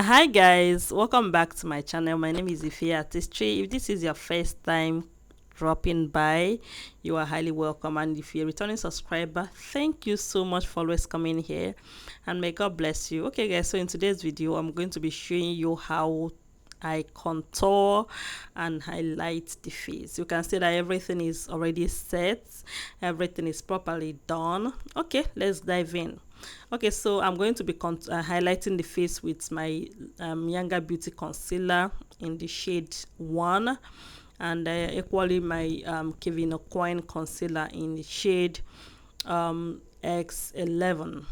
Hi guys, welcome back to my channel. My name is Ife Artistry. If this is your first time dropping by, you are highly welcome, and if you're a returning subscriber, thank you so much for always coming here, and may God bless you. Okay guys, so in today's video I'm going to be showing you how I contour and highlight the face. You can see that everything is already set, everything is properly done. Okay, let's dive in. Okay, so I'm going to be highlighting the face with my Yanga Beauty Concealer in the shade 1, and equally my Kevin O'Quine Concealer in the shade X11.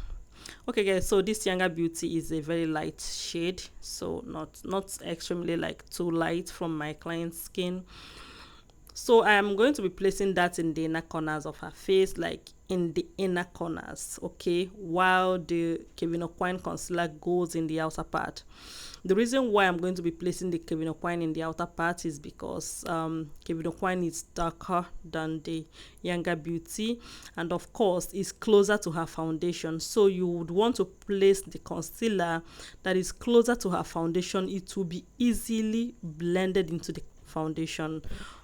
Okay guys, so this Younger Beauty is a very light shade, so not extremely like too light from my client's skin. So I am going to be placing that in the inner corners of her face, like in the inner corners, okay, while the Kevin O'Quine concealer goes in the outer part. The reason why I'm going to be placing the Kevin O'Quine in the outer part is because Kevin O'Quine is darker than the Younger Beauty, and of course is closer to her foundation. So you would want to place the concealer that is closer to her foundation. It will be easily blended into the foundation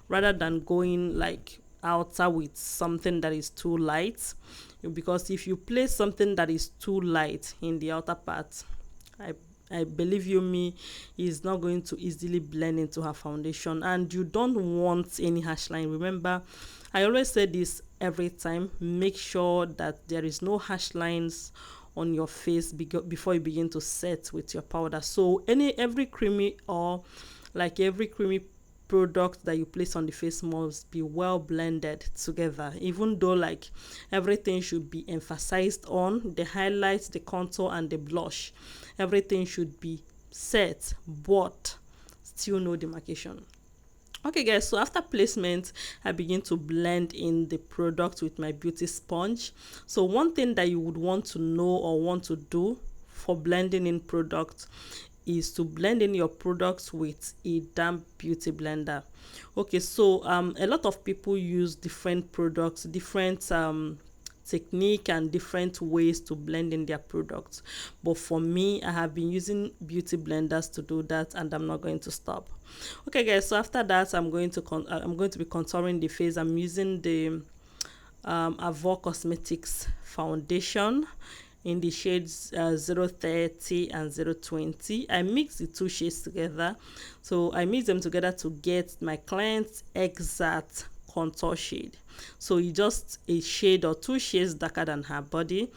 rather than going like outer with something that is too light, because if you place something that is too light in the outer part, I believe you me, is not going to easily blend into her foundation, and you don't want any harsh line. Remember, I always say this every time, make sure that there is no harsh lines on your face before you begin to set with your powder. So every creamy or like every creamy product that you place on the face must be well blended together, even though like everything should be emphasized on the highlights, the contour and the blush. Everything should be set, but still no demarcation. Okay guys, so after placement I begin to blend in the product with my beauty sponge. So one thing that you would want to know or want to do for blending in products is to blend in your products with a damp beauty blender. Okay, so a lot of people use different products, different technique and different ways to blend in their products, but for me I have been using beauty blenders to do that, and I'm not going to stop. Okay guys, so after that I'm going to be contouring the face. I'm using the Avon Cosmetics foundation in the shades 030 and 020. I mix the two shades together, so I mix them together to get my client's exact contour shade. So it's just a shade or two shades darker than her body,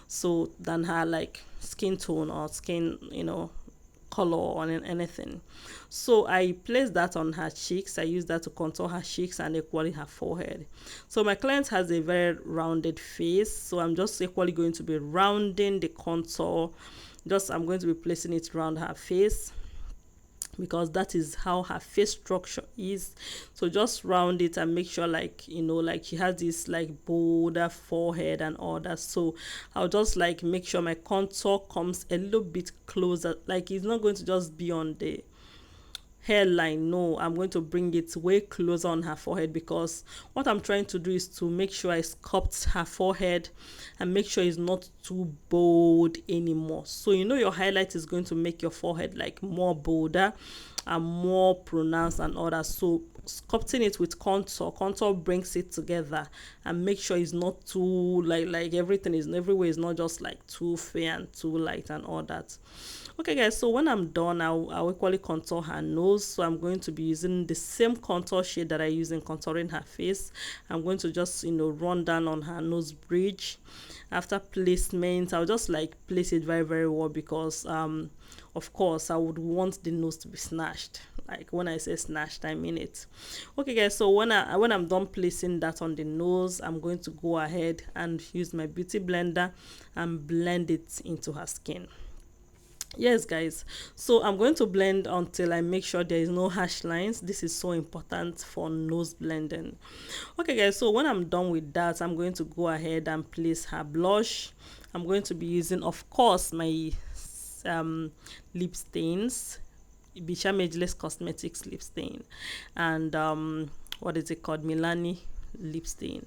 so than her like skin tone or skin, color or anything. So I place that on her cheeks. I use that to contour her cheeks and equally her forehead. So my client has a very rounded face, so I'm just equally going to be rounding the contour. I'm going to be placing it around her face, because that is how her face structure is. So just round it and make sure like like she has this like bolder forehead and all that. So I'll just like make sure my contour comes a little bit closer, like it's not going to just be on the hairline. No, I'm going to bring it way closer on her forehead, because what I'm trying to do is to make sure I sculpt her forehead and make sure it's not too bold anymore. So your highlight is going to make your forehead like more bolder and more pronounced and all that. So sculpting it with contour brings it together and make sure it's not too like everything is everywhere is not just like too fair and too light and all that. Okay guys, so when I'm done, I'll equally contour her nose. So I'm going to be using the same contour shade that I use in contouring her face. I'm going to just run down on her nose bridge. After placement, I'll just like place it very very well, because of course I would want the nose to be snatched. Like when I say snatched, I mean it. Okay guys, so when I'm done placing that on the nose, I'm going to go ahead and use my beauty blender and blend it into her skin. Yes guys, so I'm going to blend until I make sure there is no harsh lines. This is so important for nose blending. Okay guys, so when I'm done with that, I'm going to go ahead and place her blush. I'm going to be using, of course, my lip stains, Bisham Ageless Cosmetics lip stain, and what is it called, Milani lip stain.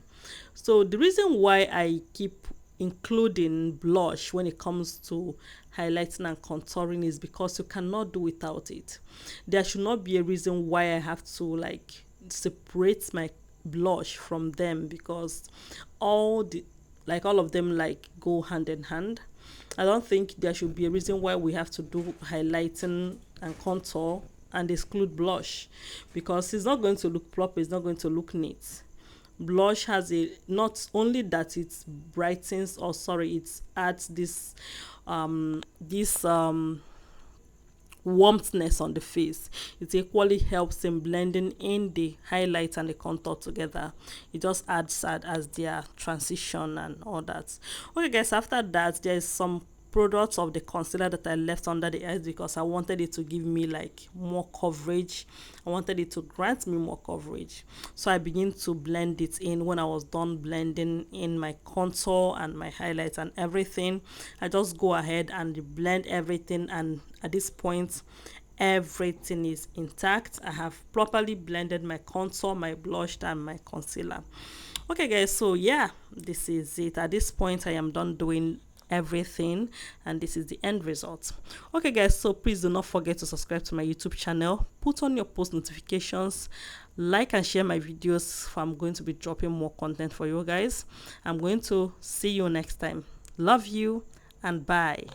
So the reason why I keep including blush when it comes to highlighting and contouring is because you cannot do without it. There should not be a reason why I have to like separate my blush from them, because all of them like go hand in hand. I don't think there should be a reason why we have to do highlighting and contour and exclude blush, because it's not going to look proper, it's not going to look neat. Blush has a, not only that it brightens, or sorry, it adds this warmthness on the face. It equally helps in blending in the highlight and the contour together. It just adds that as their transition and all that. Okay guys, after that there's some products of the concealer that I left under the eyes because I wanted it to give me like more coverage. I wanted it to grant me more coverage. So I begin to blend it in. When I was done blending in my contour and my highlights and everything, I just go ahead and blend everything, and at this point everything is intact. I have properly blended my contour, my blush, and my concealer. Okay guys, so yeah, this is it. At this point I am done doing everything, and this is the end result. Okay guys, so please do not forget to subscribe to my YouTube channel, put on your post notifications, like and share my videos, for I'm going to be dropping more content for you guys. I'm going to see you next time. Love you and bye.